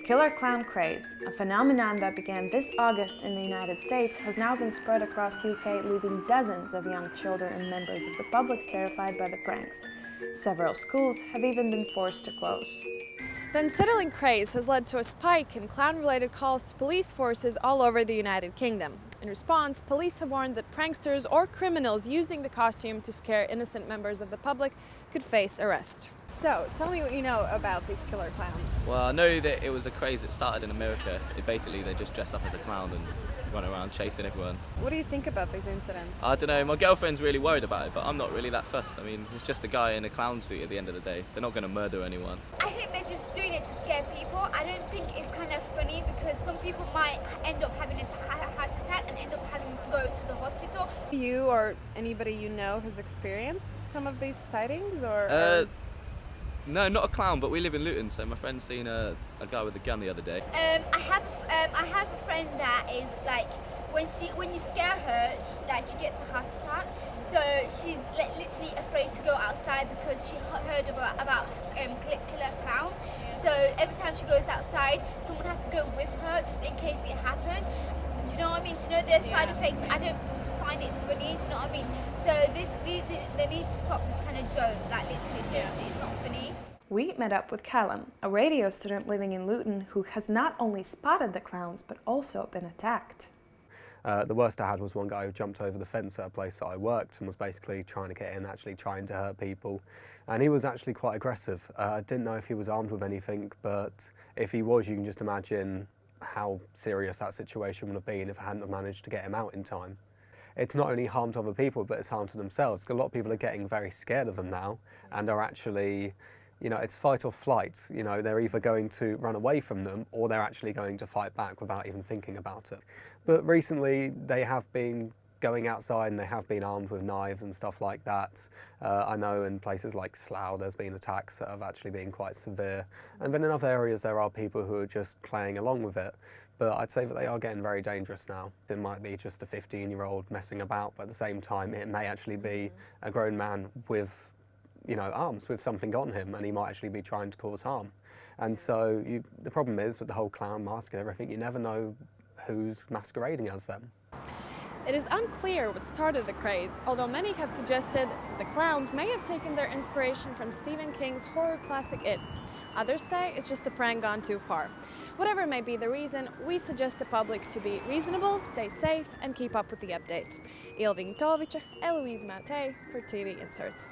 killer clown craze, a phenomenon that began this August in the United States, has now been spread across UK, leaving dozens of young children and members of the public terrified by the pranks. Several schools have even been forced to close. The unsettling craze has led to a spike in clown-related calls to police forces all over the United Kingdom. In response, police have warned that pranksters or criminals using the costume to scare innocent members of the public could face arrest. So, tell me what you know about these killer clowns. Well, I know that it was a craze that started in America. Basically, they just dress up as a clown and run around chasing everyone. What do you think about these incidents? I don't know, my girlfriend's really worried about it, but I'm not really that fussed. I mean, it's just a guy in a clown suit at the end of the day. They're not going to murder anyone. I think they're just doing it to scare people. I don't think it's kind of funny because some people might end up having a heart attack and end up having to go to the hospital. You or anybody you know has experienced some of these sightings, or? No, not a clown, but we live in Luton, so my friend's seen a guy with a gun the other day. I have a friend that is like, when you scare her, she gets a heart attack. So she's literally afraid to go outside because she heard about killer clowns. So every time she goes outside, someone has to go with her just in case it happens. Do you know what I mean? Do you know their side effects? I don't find it funny. Do you know what I mean? So they need to stop this kind of joke. Like literally, seriously, it's not funny. We met up with Callum, a radio student living in Luton who has not only spotted the clowns but also been attacked. The worst I had was one guy who jumped over the fence at a place that I worked and was basically trying to get in, actually trying to hurt people. And he was actually quite aggressive. I didn't know if he was armed with anything, but if he was, you can just imagine how serious that situation would have been if I hadn't have managed to get him out in time. It's not only harm to other people, but it's harm to themselves. A lot of people are getting very scared of them now and are actually, you know, it's fight or flight. You know, they're either going to run away from them or they're actually going to fight back without even thinking about it. But recently they have been going outside and they have been armed with knives and stuff like that. I know in places like Slough there's been attacks that have actually been quite severe. And then in other areas there are people who are just playing along with it. But I'd say that they are getting very dangerous now. It might be just a 15-year-old messing about, but at the same time it may actually be a grown man with, you know, arms, with something on him, and he might actually be trying to cause harm. And so the problem is with the whole clown mask and everything, you never know who's masquerading as them. It is unclear what started the craze, although many have suggested the clowns may have taken their inspiration from Stephen King's horror classic It. Others say it's just a prank gone too far. Whatever may be the reason, we suggest the public to be reasonable, stay safe and keep up with the updates. Ilving Tovic, Eloise Matei for TV Inserts.